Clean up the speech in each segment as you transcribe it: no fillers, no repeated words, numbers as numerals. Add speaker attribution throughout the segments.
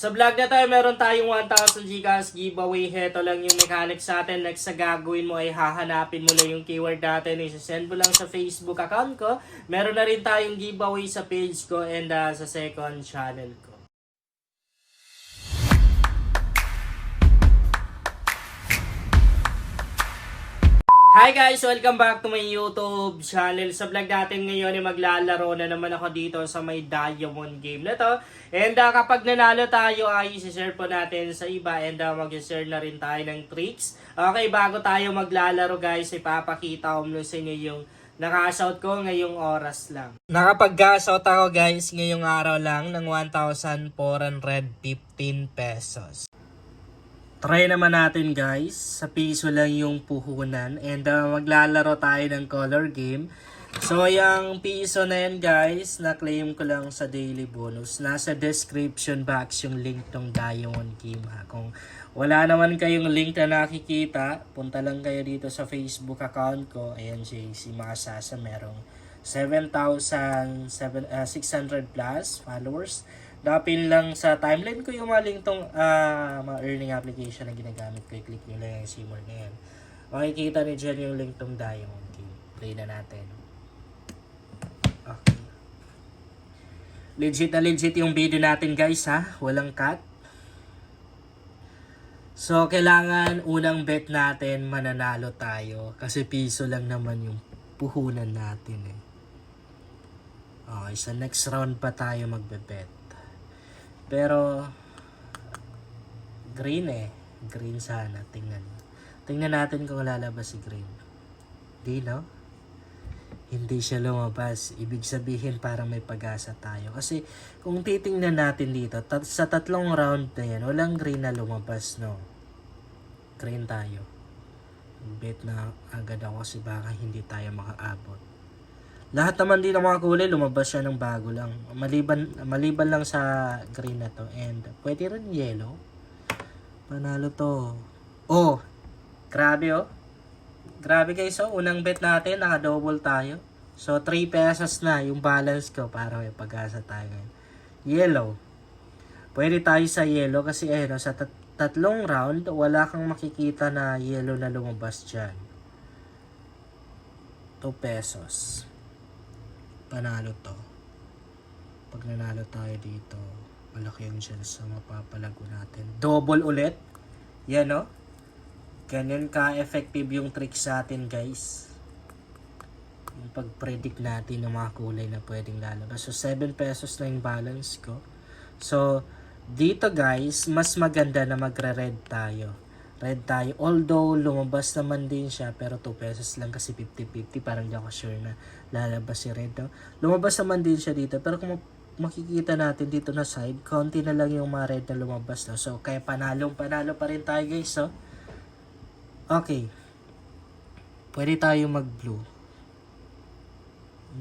Speaker 1: Sa vlog na tayo, meron tayong 1,000 Gcash giveaway. Heto lang yung mechanics sa atin. Next sa gagawin mo ay hahanapin mo lang yung keyword natin. Isasend mo lang sa Facebook account ko. Meron na rin tayong giveaway sa page ko and sa second channel ko. Hi guys! Welcome back to my YouTube channel. Sa vlog natin ngayon ay maglalaro na naman ako dito sa may Diamond game na to. And kapag nanalo tayo ay isi-share po natin sa iba and mag-share na rin tayo ng tricks. Okay, bago tayo maglalaro guys, ipapakita ko muna sa inyo yung naka-shout ko ngayong oras lang. Nakapag-shout ako guys ngayong araw lang ng 1,415 pesos. Try naman natin guys, sa piso lang yung puhunan and maglalaro tayo ng color game. So yung piso na yan guys, na-claim ko lang sa daily bonus. Nasa description box yung link ng Diamond game ha. Kung wala naman kayong link na nakikita, punta lang kayo dito sa Facebook account ko. Ayan si Masasa, merong 7,600 plus followers. Dapin lang sa timeline ko yung maling tong mga earning application na ginagamit ko. I-click nyo lang yung simmer na yan. Makikita nyo dyan yung link tong Diamond game. Play na natin. Okay. Legit na legit yung video natin guys ha. Walang cut. So kailangan unang bet natin mananalo tayo. Kasi piso lang naman yung puhunan natin eh. Okay, sa next round pa tayo magbe-bet. Pero green eh. Green sana. Tingnan natin kung lalabas si green. Di no? Hindi siya lumabas. Ibig sabihin parang may pag-asa tayo. Kasi kung titingnan natin dito, sa tatlong round na yan, walang green na lumabas, no? Green tayo. Bet na agad ako kasi baka hindi tayo makaabot. Lahat naman din ng mga kulay, lumabas siya ng bago lang. Maliban lang sa green na to. And pwede rin yellow. Panalo to. Oh! Grabe oh. Grabe guys oh. Unang bet natin, naka-double tayo. So 3 pesos na yung balance ko para may pag-asa tayo ngayon. Yellow. Pwede tayo sa yellow kasi ayun, sa tatlong round, wala kang makikita na yellow na lumabas dyan. 2 pesos. Panalo to. Pag nanalo tayo dito, malaki yung chance na mapapalago natin. Double ulit. Yan o. Ganyan ka-effective yung trick sa atin guys. Yung pag-predict natin ng mga kulay na pwedeng lalabas. So 7 pesos na yung balance ko. So dito guys, mas maganda na magre-red tayo. Red tayo. Although lumabas naman din siya pero 2 pesos lang kasi 50-50. Parang di ako sure na lalabas si red. No? Lumabas naman din siya dito. Pero kung makikita natin dito na side, konti na lang yung mga red na lumabas. No? So kaya panalo pa rin tayo guys. So, okay. Pwede tayo mag-blue.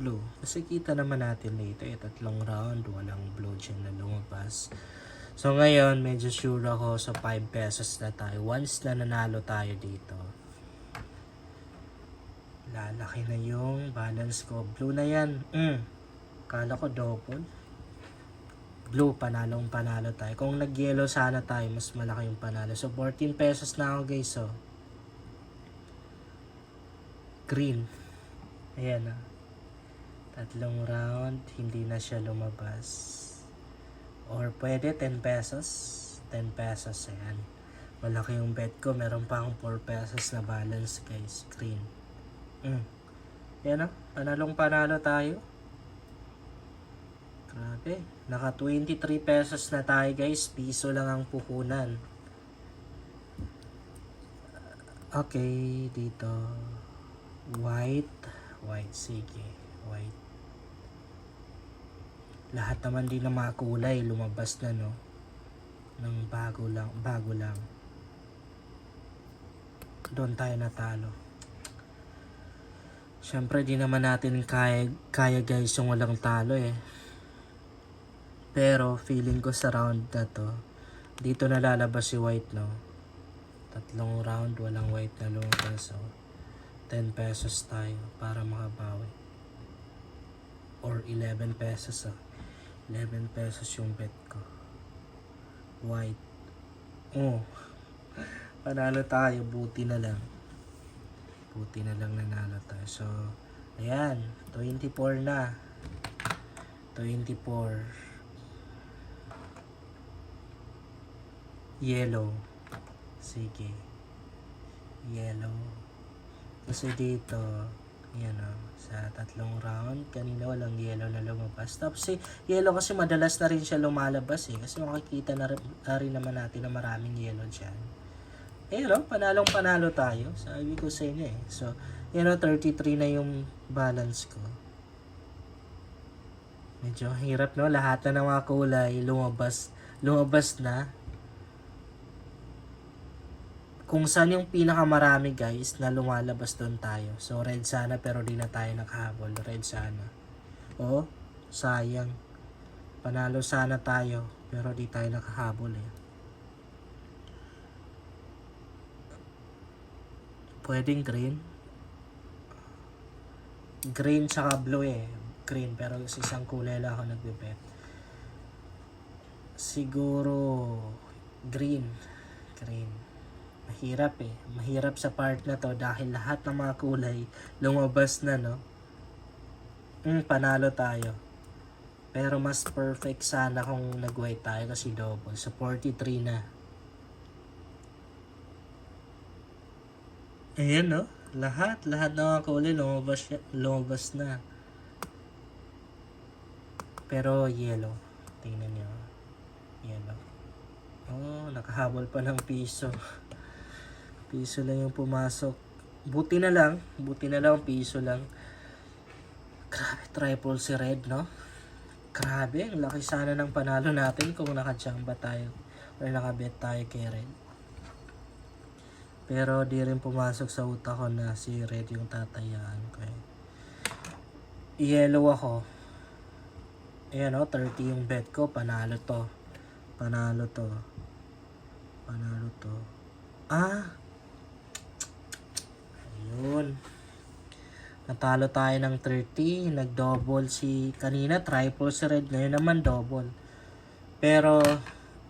Speaker 1: Blue. Kasi kita naman natin dito. Tatlong round. Walang blue dyan na lumabas. So ngayon, medyo sure ako sa 5 pesos na tayo. Once na nanalo tayo dito, lalaki na yung balance ko. Blue na yan. Kala ko double. Blue, panalo tayo. Kung nag-yellow sana tayo, mas malaki yung panalo. So 14 pesos na ako guys. So green. Ayan na. Tatlong round, hindi na siya lumabas. Or pwede 10 pesos. 10 pesos yan. Malaki yung bet ko. Meron pa akong 4 pesos na balance guys. Green. Yan o. Panalo tayo. Grabe. Naka 23 pesos na tayo guys. Piso lang ang puhunan. Okay. Dito. White. Sige. White. Lahat naman din ng mga kulay lumabas na no. Nang bago lang. Doon tayo natalo. Syempre di naman natin kaya guys yung walang talo eh. Pero feeling ko sa round na to, dito na lalabas si white no. Tatlong round walang white na lumabas. So 10 pesos tayo para makabawi. Or 11 pesos 11 pesos yung bet ko. White. Oh. Panalo tayo. Buti na lang. Buti na lang nanalo tayo. So, ayan. 24 na. 24. Yellow. Sige. Yellow. Kasi dito, yan o, sa 3 round, kanina walang yellow na lumabas. Tapos si yellow kasi madalas na rin siya lumalabas eh. Kasi makikita na rin naman natin na maraming yellow dyan. Ayun o, panalong panalo tayo. Sabi ko sa inyo eh. So, yan o, 33 na yung balance ko. Medyo hirap no, lahat na ng mga kulay lumabas na. Kung saan yung pinakamarami guys na lumalabas doon tayo. So red sana pero di na tayo nakahabol. Red sana. Oh, sayang. Panalo sana tayo pero di tayo nakahabol eh. Pwedeng green. Green tsaka blue eh. Green pero sa isang kulay lang ako nagbibet. Siguro green. Green. Mahirap eh. Mahirap sa part na to dahil lahat ng mga kulay lumabas na no. Panalo tayo. Pero mas perfect sana kung nag-white tayo kasi double. So 43 na. Ayan no. Lahat ng mga kulay lumabas na. Pero yellow. Tingnan nyo. Yellow. Oh, nakahabol pa ng piso. Piso lang yung pumasok. Buti na lang piso lang. Grabe, triple si red, no? Grabe, ang laki sana ng panalo natin kung nakachamba tayo or nakabet tayo kay red. Pero di rin pumasok sa utak ko na si red yung tatayaan ko eh. Yellow ako. Ayan o, 30 yung bet ko. Panalo to. Ayun. Natalo tayo ng 30. Nag-double si kanina. Triple si red. Ngayon naman double. Pero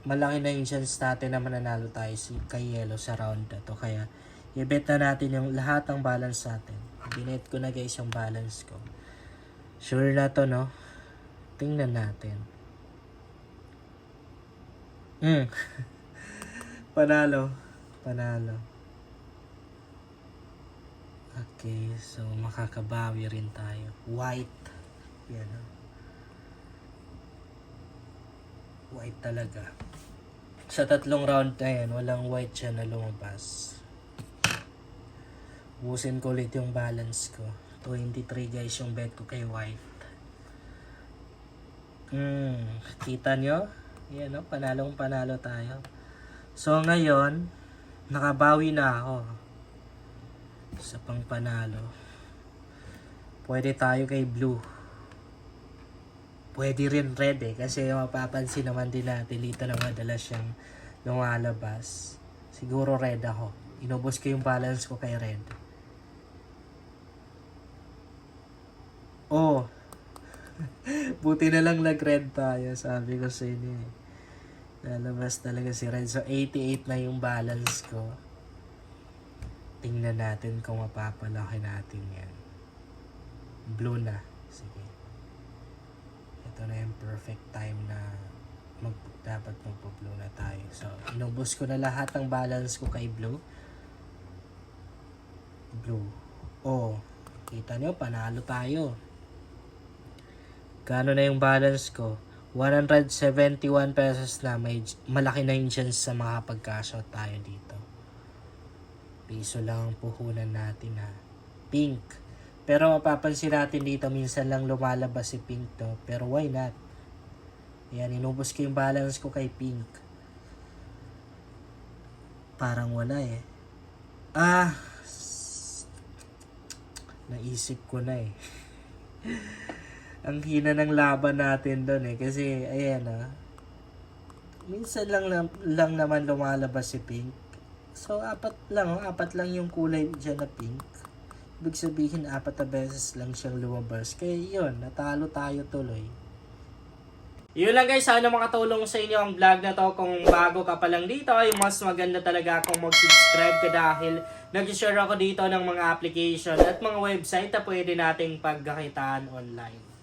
Speaker 1: malaki na yung chance natin na mananalo tayo kay yellow sa round na to. Kaya i-bet na natin yung lahat ng balance natin. Binet ko na guys yung balance ko. Sure na to no? Tingnan natin. Panalo. Okay, so makakabawi rin tayo. White. Yan o. White talaga. Sa 3 round na yan, walang white siya na lumabas. Busin ko ulit yung balance ko. 23 guys yung bet ko kay white. Kita nyo? Yan o, panalo tayo. So ngayon, nakabawi na ako. Sa pang panalo. Pwede tayo kay blue. Pwede rin red eh. Kasi mapapansin naman din natin dito na madalas siyang lumalabas. Siguro red ako. Inubos ko yung balance ko kay red. Oh. Buti na lang nag-red tayo. Sabi ko sa inyo eh. Lalabas talaga si red. So 88 na yung balance ko. Tingnan natin kung mapapalaki natin yan. Blue na. Sige. Ito na yung perfect time na dapat magpo-blue na tayo. So, inubos ko na lahat ng balance ko kay blue. Blue. Oh, kita nyo, panalo tayo. Gano na yung balance ko? 171 pesos na. Malaki na yung chance sa makapagka-shot tayo dito. Piso lang ang puhunan natin ha. Pink. Pero mapapansin natin dito, minsan lang lumalabas si pink to. Pero why not? Ayan, inubos ko yung balance ko kay pink. Parang wala eh. Naisip ko na eh. Ang hina ng laban natin doon eh. Kasi, ayan minsan lang naman lumalabas si pink. So, apat lang yung kulay dyan na pink. Ibig sabihin, 4 na beses lang siyang lumabas. Kaya yun, natalo tayo tuloy. Yun lang guys, sana makatulong sa inyo ang vlog na to. Kung bago ka pa lang dito, ay mas maganda talaga kung mag-subscribe ka dahil nag-share ako dito ng mga application at mga website na pwede nating pagkakitaan online.